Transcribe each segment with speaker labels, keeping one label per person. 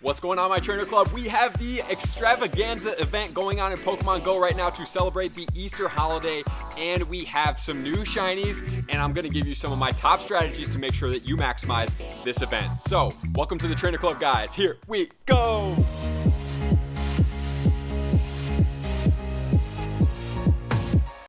Speaker 1: What's going on, my trainer club? We have the Eggstravaganza event going on in Pokemon Go right now to celebrate the Easter holiday, and we have some new shinies, and I'm going to give you some of my top strategies to make sure that you maximize this event. So, welcome to the trainer club, guys. Here we go!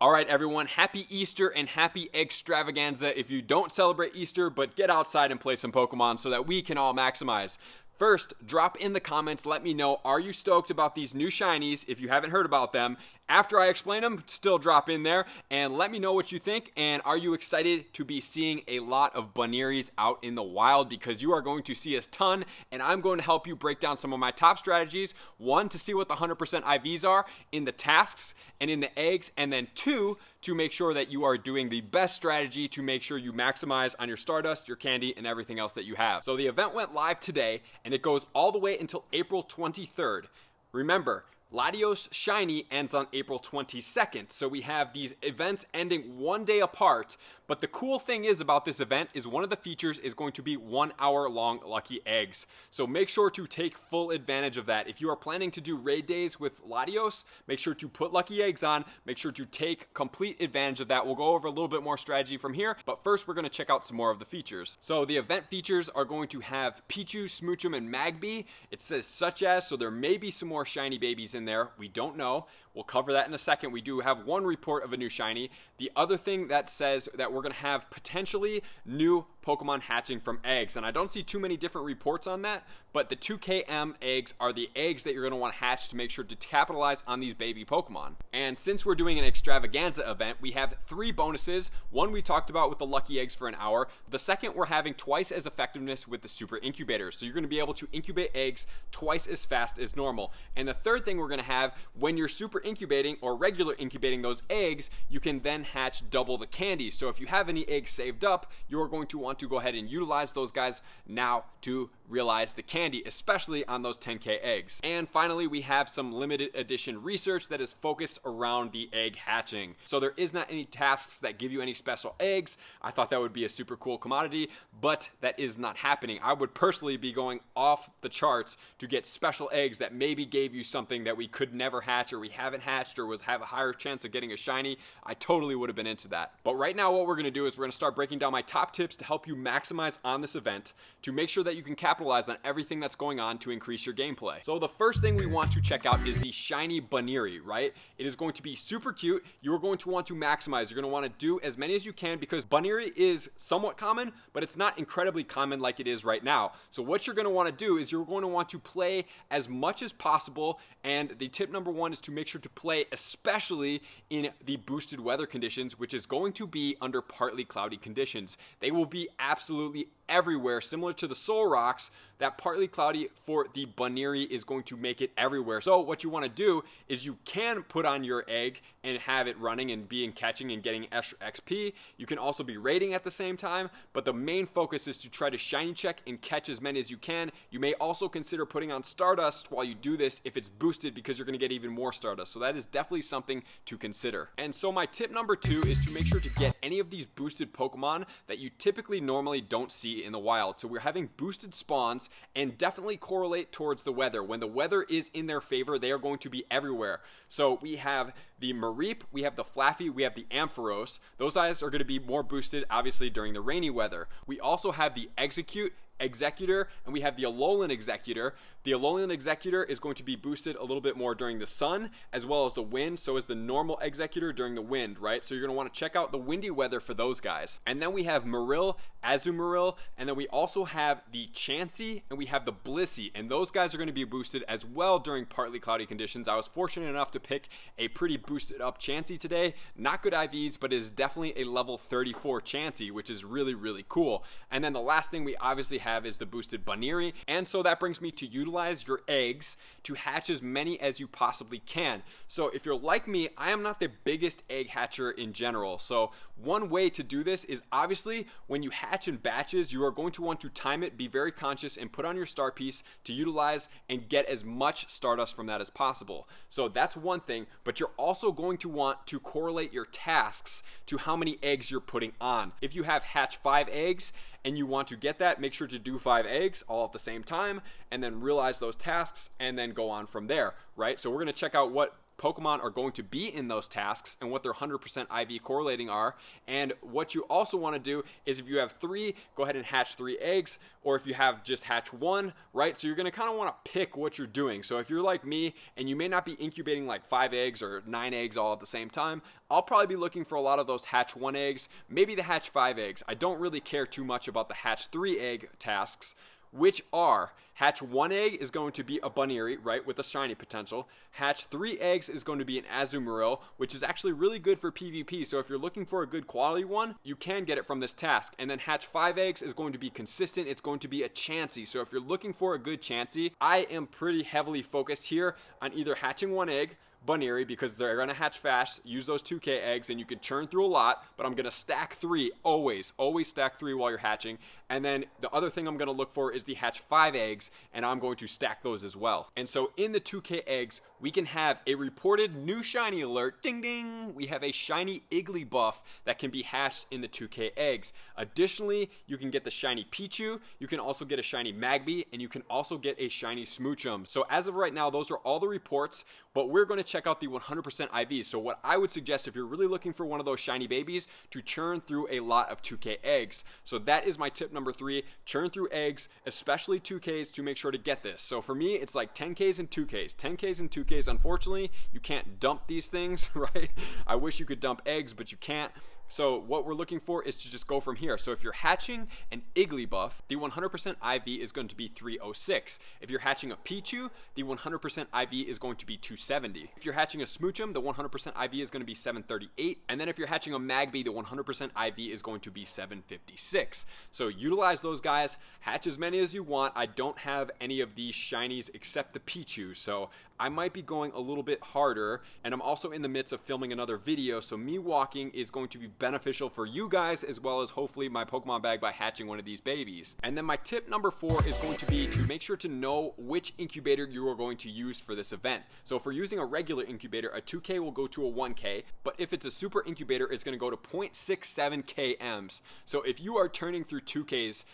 Speaker 1: Alright everyone, happy Easter and happy Eggstravaganza if you don't celebrate Easter, but get outside and play some Pokemon so that we can all maximize. First, drop in the comments, let me know, are you stoked about these new shinies if you haven't heard about them? After I explain them, still drop in there and let me know what you think, and are you excited to be seeing a lot of Bunearys out in the wild, because you are going to see a ton, and I'm going to help you break down some of my top strategies. One, to see what the 100% IVs are in the tasks and in the eggs, and then two, to make sure that you are doing the best strategy to make sure you maximize on your Stardust, your candy, and everything else that you have. So the event went live today, and it goes all the way until April 23rd. Remember, Latios Shiny ends on April 22nd, so we have these events ending one day apart. But the cool thing is about this event is one of the features is going to be 1 hour long lucky eggs. So make sure to take full advantage of that. If you are planning to do raid days with Latios, make sure to put lucky eggs on. Make sure to take complete advantage of that. We'll go over a little bit more strategy from here, but first we're going to check out some more of the features. So the event features are going to have Pichu, Smoochum, and Magby. It says such as, so there may be some more shiny babies in there. We don't know. We'll cover that in a second. We do have one report of a new shiny. The other thing that says that we're going to have potentially new Pokemon hatching from eggs, and I don't see too many different reports on that, but the 2km eggs are the eggs that you're going to want to hatch to make sure to capitalize on these baby Pokemon. And since we're doing an Eggstravaganza event, we have 3 bonuses. One we talked about with the lucky eggs for an hour. The second, we're having twice as effectiveness with the super incubators, so you're going to be able to incubate eggs twice as fast as normal. And the third thing we're going to have, when you're super incubating or regular incubating those eggs, you can then hatch double the candy. So if you have any eggs saved up, you're going to want to go ahead and utilize those guys now to realize the candy, especially on those 10k eggs. And finally, we have some limited edition research that is focused around the egg hatching. So there is not any tasks that give you any special eggs. I thought that would be a super cool commodity, but that is not happening. I would personally be going off the charts to get special eggs that maybe gave you something that we could never hatch, or we haven't hatched, or have a higher chance of getting a shiny. I totally would have been into that. But right now what we're going to do is we're going to start breaking down my top tips to help you maximize on this event, to make sure that you can capitalize on everything that's going on to increase your gameplay. So the first thing we want to check out is the shiny Buneary, right? It is going to be super cute. You're going to want to maximize. You're going to want to do as many as you can, because Buneary is somewhat common, but it's not incredibly common like it is right now. So what you're going to want to do is you're going to want to play as much as possible, and the tip number 1 is to make sure to play especially in the boosted weather conditions, which is going to be under partly cloudy conditions. They will be absolutely everywhere, similar to the Soul Rocks. That partly cloudy for the Buneary is going to make it everywhere. So what you want to do is you can put on your egg and have it running and being catching and getting extra XP. You can also be raiding at the same time, but the main focus is to try to shiny check and catch as many as you can. You may also consider putting on Stardust while you do this if it's boosted, because you're going to get even more Stardust. So that is definitely something to consider. And so my tip number 2 is to make sure to get any of these boosted Pokemon that you typically normally don't see in the wild. So we're having boosted spawns, and definitely correlate towards the weather. When the weather is in their favor, they are going to be everywhere. So we have the Mareep, we have the Flaffy, we have the Ampharos. Those guys are going to be more boosted obviously during the rainy weather. We also have the Executor, and we have the Alolan Executor. The Alolan Executor is going to be boosted a little bit more during the sun as well as the wind. So is the normal Executor during the wind, right? So you're going to want to check out the windy weather for those guys. And then we have Marill, Azumarill, and then we also have the Chansey, and we have the Blissey, and those guys are going to be boosted as well during partly cloudy conditions. I was fortunate enough to pick a pretty boosted up Chansey today. Not good IVs, but it is definitely a level 34 Chansey, which is really, really cool. And then the last thing we obviously have is the boosted Buneary, and so that brings me to utilize your eggs to hatch as many as you possibly can. So if you're like me, I am not the biggest egg hatcher in general. So one way to do this is obviously when you hatch in batches, you are going to want to time it, be very conscious, and put on your star piece to utilize and get as much Stardust from that as possible. So that's one thing, but you're also going to want to correlate your tasks to how many eggs you're putting on. If you have hatch 5 eggs and you want to get that, make sure to do 5 eggs all at the same time, and then realize those tasks, and then go on from there, right? So we're going to check out what Pokemon are going to be in those tasks and what their 100% IV correlating are. And what you also want to do is, if you have 3, go ahead and hatch 3 eggs, or if you have just hatch 1, right? So you're going to kind of want to pick what you're doing. So if you're like me and you may not be incubating like 5 eggs or 9 eggs all at the same time, I'll probably be looking for a lot of those hatch 1 eggs, maybe the hatch 5 eggs. I don't really care too much about the hatch 3 egg tasks, which are: hatch 1 egg is going to be a Buneary, right, with a shiny potential. Hatch 3 eggs is going to be an Azumarill, which is actually really good for PvP. So if you're looking for a good quality one, you can get it from this task. And then hatch 5 eggs is going to be consistent. It's going to be a Chansey. So if you're looking for a good Chansey, I am pretty heavily focused here on either hatching 1 egg, Buneary, because they're going to hatch fast, use those 2K eggs, and you can churn through a lot, but I'm going to stack 3, always stack 3 while you're hatching. And then the other thing I'm going to look for is the hatch 5 eggs, and I'm going to stack those as well. And so in the 2K eggs, we can have a reported new shiny alert, ding ding, we have a shiny Igglybuff that can be hatched in the 2K eggs. Additionally, you can get the shiny Pichu, you can also get a shiny Magby, and you can also get a shiny Smoochum. So as of right now, those are all the reports, but we're going to check out the 100% IV. So what I would suggest, if you're really looking for one of those shiny babies, to churn through a lot of 2K eggs. So that is my tip number 3, churn through eggs, especially 2Ks, to make sure to get this. So for me, it's like 10Ks and 2Ks. 10Ks and 2Ks. Unfortunately, you can't dump these things, right? I wish you could dump eggs, but you can't. So what we're looking for is to just go from here. So if you're hatching an Igglybuff, the 100% IV is going to be 306. If you're hatching a Pichu, the 100% IV is going to be 270. If you're hatching a Smoochum, the 100% IV is going to be 738. And then if you're hatching a Magby, the 100% IV is going to be 756. So utilize those guys, hatch as many as you want. I don't have any of these shinies except the Pichu, so I might be going a little bit harder, and I'm also in the midst of filming another video, so me walking is going to be beneficial for you guys, as well as hopefully my Pokemon bag by hatching one of these babies. And then my tip number 4 is going to be to make sure to know which incubator you are going to use for this event. So if we're using a regular incubator, a 2K will go to a 1K, but if it's a super incubator, it's going to go to 0.67 kms. So if you are turning through 2Ks,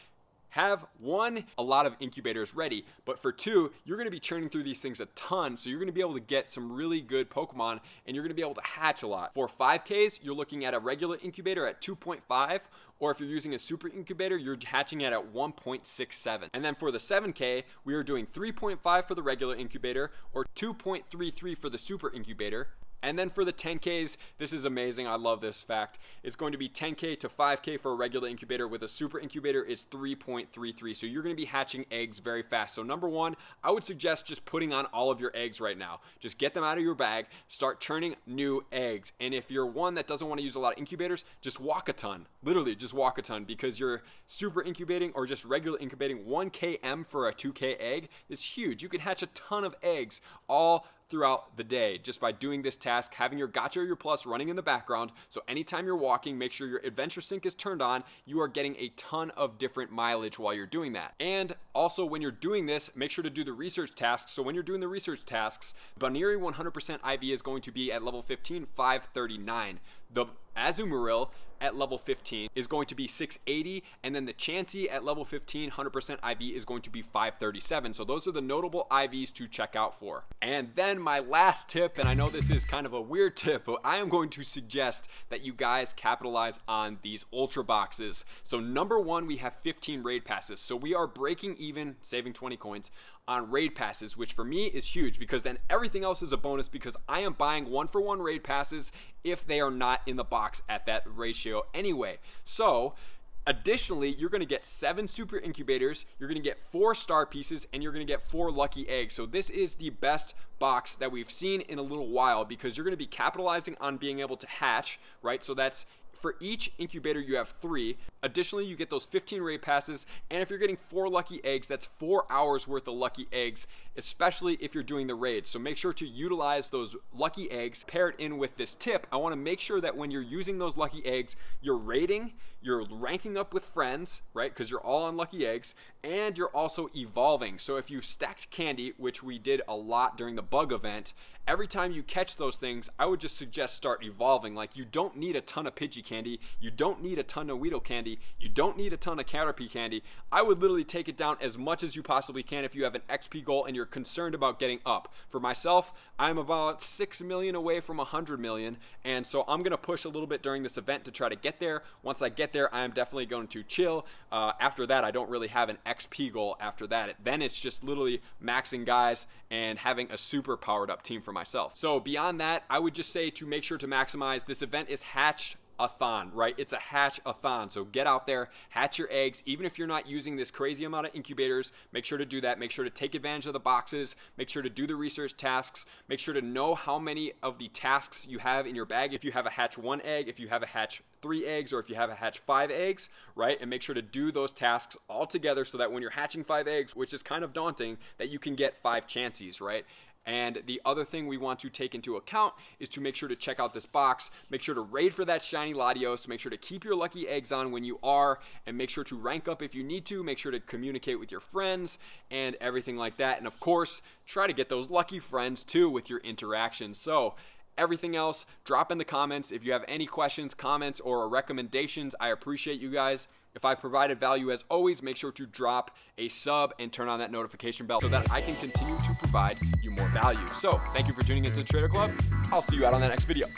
Speaker 1: have 1, a lot of incubators ready, but for 2, you're going to be churning through these things a ton, so you're going to be able to get some really good Pokemon, and you're going to be able to hatch a lot. For 5Ks, you're looking at a regular incubator at 2.5, or if you're using a super incubator, you're hatching it at 1.67. And then for the 7K, we are doing 3.5 for the regular incubator, or 2.33 for the super incubator. And then for the 10Ks, this is amazing. I love this fact. It's going to be 10K to 5K for a regular incubator. With a super incubator, it's 3.33. So you're going to be hatching eggs very fast. So number 1, I would suggest just putting on all of your eggs right now. Just get them out of your bag. Start churning new eggs. And if you're one that doesn't want to use a lot of incubators, just walk a ton. Literally, just walk a ton, because you're super incubating or just regular incubating 1 km for a 2K egg. It's huge. You can hatch a ton of eggs all throughout the day just by doing this task, having your Gacha or your Plus running in the background. So anytime you're walking, make sure your adventure sync is turned on. You are getting a ton of different mileage while you're doing that. And also, when you're doing this, make sure to do the research tasks. So when you're doing the research tasks, Buneary 100% IV is going to be at level 15, 539. The Azumarill at level 15 is going to be 680, and then the Chansey at level 15, 100% IV is going to be 537. So those are the notable IVs to check out for. And then my last tip, and I know this is kind of a weird tip, but I am going to suggest that you guys capitalize on these ultra boxes. So number 1, we have 15 raid passes. So we are breaking even, saving 20 coins on raid passes, which for me is huge, because then everything else is a bonus, because I am buying 1-for-1 raid passes if they are not in the box at that ratio anyway. So additionally, you're going to get 7 super incubators, you're going to get 4 star pieces, and you're going to get 4 lucky eggs. So this is the best box that we've seen in a little while, because you're going to be capitalizing on being able to hatch, right? So that's for each incubator, you have 3. Additionally, you get those 15 raid passes, and if you're getting 4 lucky eggs, that's 4 hours worth of lucky eggs, especially if you're doing the raids. So make sure to utilize those lucky eggs paired in with this tip. I want to make sure that when you're using those lucky eggs, you're raiding, you're ranking up with friends, right? Because you're all on lucky eggs, and you're also evolving. So if you stacked candy, which we did a lot during the bug event, every time you catch those things, I would just suggest start evolving. Like, you don't need a ton of Pidgey candy, you don't need a ton of Weedle candy, candy. You don't need a ton of Caterpie candy. I would literally take it down as much as you possibly can if you have an XP goal and you're concerned about getting up. For myself, I'm about 6 million away from 100 million, and so I'm going to push a little bit during this event to try to get there. Once I get there, I am definitely going to chill. After that, I don't really have an XP goal after that. Then it's just literally maxing guys and having a super powered up team for myself. So beyond that, I would just say to make sure to maximize. This event is hatch-a-thon, right? It's a hatch-a-thon. So get out there, hatch your eggs. Even if you're not using this crazy amount of incubators, make sure to do that. Make sure to take advantage of the boxes. Make sure to do the research tasks. Make sure to know how many of the tasks you have in your bag. If you have a hatch 1 egg, if you have a hatch 3 eggs, or if you have a hatch 5 eggs, right? And make sure to do those tasks all together so that when you're hatching 5 eggs, which is kind of daunting, that you can get 5 chances, right? And the other thing we want to take into account is to make sure to check out this box. Make sure to raid for that shiny Latios. Make sure to keep your lucky eggs on when you are, and make sure to rank up if you need to. Make sure to communicate with your friends and everything like that. And of course, try to get those lucky friends too with your interactions. So everything else, drop in the comments. If you have any questions, comments, or recommendations, I appreciate you guys. If I provided value, as always, make sure to drop a sub and turn on that notification bell so that I can continue to provide you more value. So thank you for tuning into the Trader Club. I'll see you out on that next video.